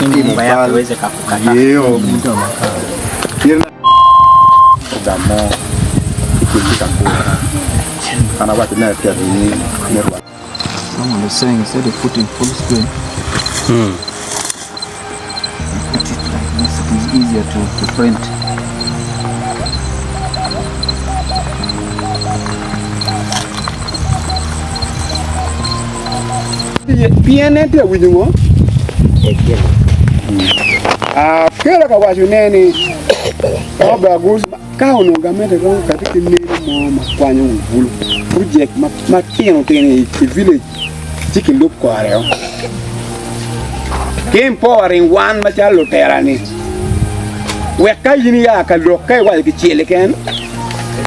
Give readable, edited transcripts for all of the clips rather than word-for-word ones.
nyumba yako iweze kukata. Hiyo damo ikifika kwa kana watu na pia ni nerwa. Someone was saying instead of putting full screen, put it like this, it is easier to print. PNN winyo kera ka wacho nene oba gus ka ononga mede ron katika nene mo makwanyo ngulu project ma tieno tene e village chicken loop ko areo kim pouring one ma chalo terani we ka yini ya ka lo kai wa ki chele ken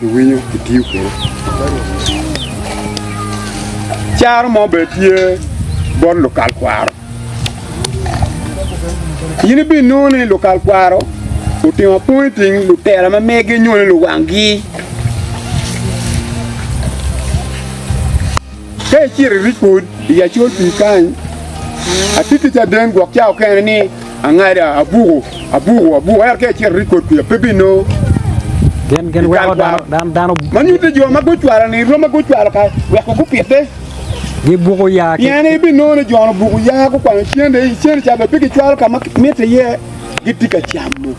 winyo kitiu kere char mo betie bon local kwaro yini bi noni local kwaro utima pointing lutera ma mege nyone lu wangi kay chiri record ya chol pi kan atiti ta den gok chao kan ni angara abugo er kay chiri record ku ya pebino gen we dan manu te jo ma go twara ni ro ma go twara ka we ko piete ni bugo ya yani bi no ne jono bugo ya ko kwa chiende cha be piki twara ka mete ye gitika chamu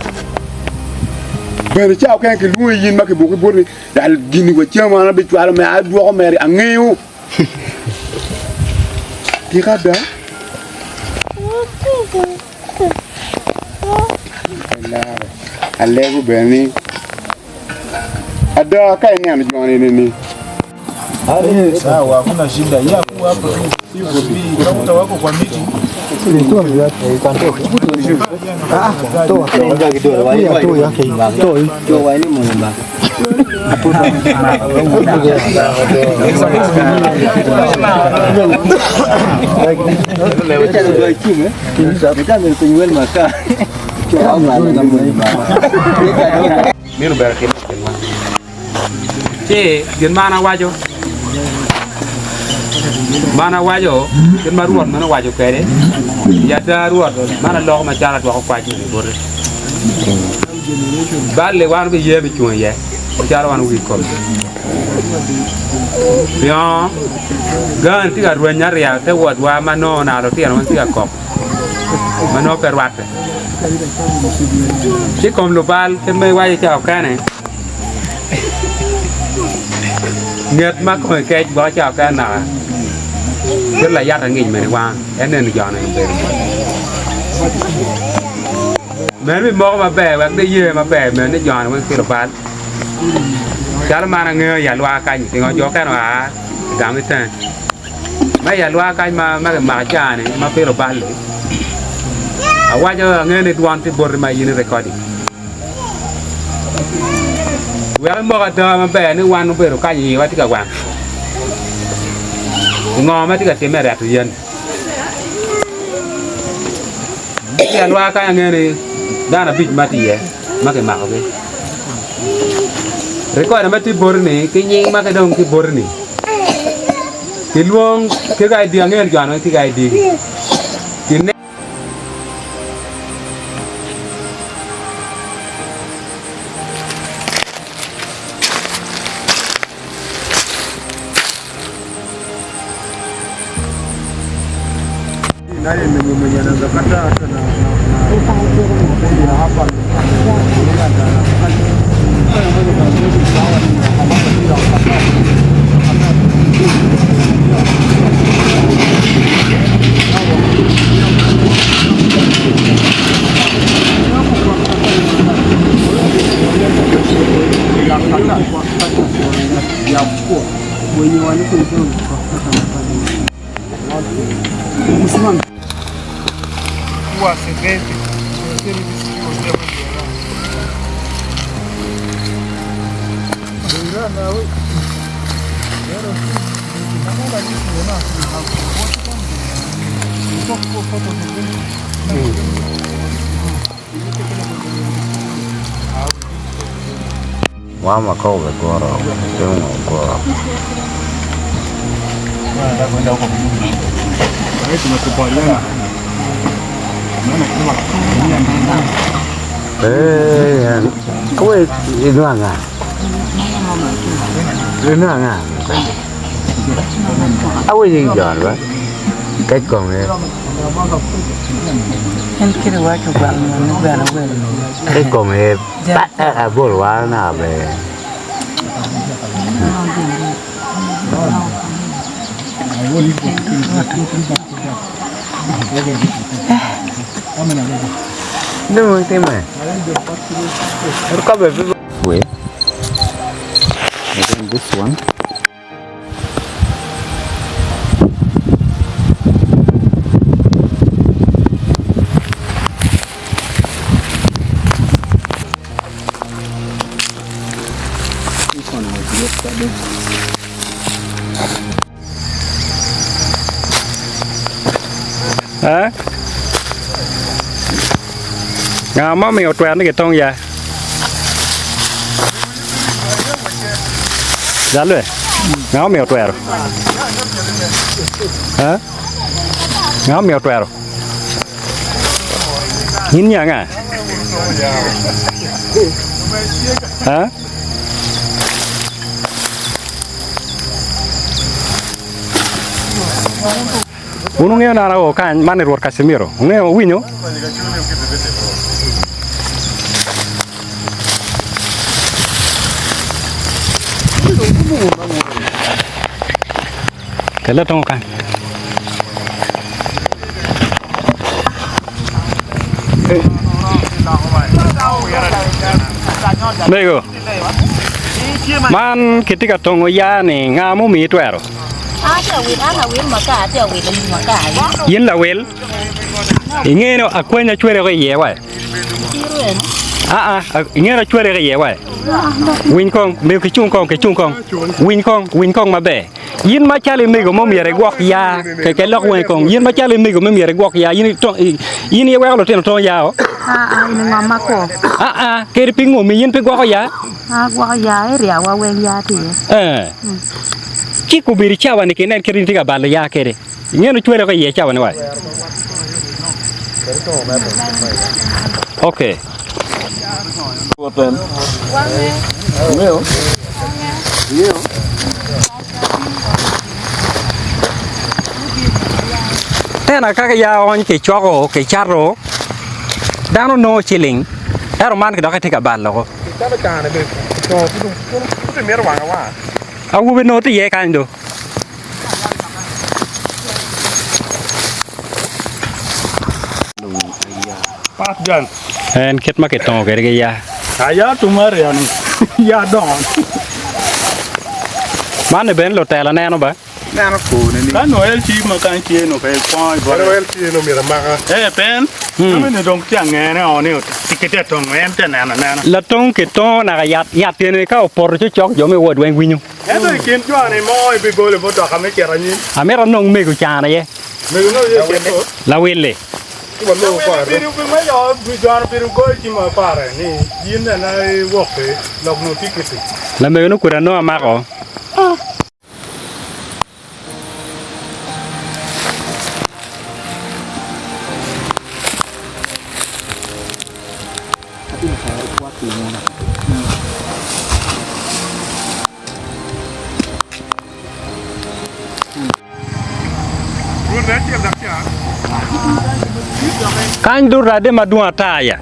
bere cha ko ke lu yin ma ke bugo bori dal gini ko chama na bi twara me a do ko mere angeyu ki kada alego beni ada kai ni ana joni ni sawa, hakuna shida. Ya kuwa hapo hivyo bi kama wako kwa miti. Toa kidogo waini mumba. Che, gen mana wajo gen maruan mana wajo kere ya daruan mana lo ma jara to ko kwaji ni bore balle wan be yebe chon ye jara wan wi ko yo gan ti ga ruan nyar ya te wad wa mano na ro ti an ti ga ko mano per wate ti kom lo bal ke me waje chao kane nghiệt mắc hồi cái bỏ chào cái nào rất là giác là nghìn mình qua cái nên được chọn này mấy mình mua mà bè và đi về mà bè mình nó chọn nó kia là bán chả là mà nghe giả loa canh thì ngồi gió cái nào à giảm cái tên mấy giả loa canh mà cái mà trà này mà kia là bán ở qua cho nghe này tuan thì bồi mà yên recording Well, more than a bear, no one will carry you at the one. No, I think I came at the end. And why can't any done a bit matty, Market Market. Record a matty borny, King Macadon to Borny. The long, take idea, and Ghana, I think I did. Naye mwenye anaweza kata hata na hapa ya mkuu wenye waliko ndio Musimame kuwa sebete service hiyo ndio ndio na wewe ndio kama la kitu na hapo kwa foto Mama kowe goro, tengo goro. Tunakubaliana Kau itu angah. Ini angah. Aku jadi jual, bah. Cách còn này. Em kia là cho bạn nó về nó về. Cách còn này bắt bố quá nào về. Đúng rồi thế mà. Nó có về với. And then this one. Hả? Ngà má mèo toẹn nó cái tông vậy. Dạ luôn. Ngà mèo toẹn rồi. Hả? Ngà mèo toẹn rồi. Nhìn nhàng à? Hả? Uno nghe nào kan mana ruột Casemiro. Nghe winyo. Cái lớp trong kan. Đây go. Man ketika tongo ya ni ngamu mi tuero. Yin la wel. Inge no akwenya chwere ko ye wa. Inge na chwere ko ye wa. Win kong me ke chung kong win kong ma be. Yin ma chale me go mom yere gwok ya ke lok wen kong yin ma chale me go mom yere gwok ya yin ye wa lo ten ton ya o. Ini mama ko. Ke pingu mi yin pe gwok ya. Gwok ya ria wa wen ya ti. Chiku biri chawa ni kenen kirin tiga bala ya kere. Ngeno chwere ko ye chawa ni wa. Okay. Tena kaka ya on ke choko ke charro. Dano no chilling. Ero man ke doka tiga bala ko. Aku be no ti ye kan do. Pat jan. En ket ma ke to ke ya. Saya tumar ya ni. Ya don. Mane ben lo tela neno ba. Nana ko ni. Kan Noel chi ma kan chi no pe point ba. Noel chi no mira maka. Pen. Kami ni dong tiang ngene oni tikete tong en ten na. La tong ke to na ya tiene ka por chok yo me wod wen winyu. Eso kin jwa ni mo bi gole boto kame kerani. Amera nong me ku chana ye. Me no ye kento. La wele. Ko no ko. Biru bi ma yo bi jwa biru go chi ma pare ni. Yin na woke log no tikete. La me no kura no amako. Kan dura de madua taya.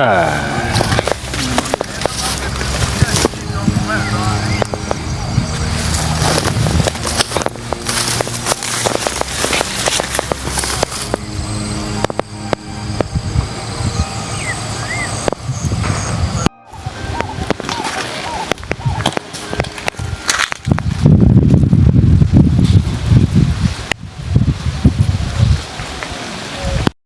Ah.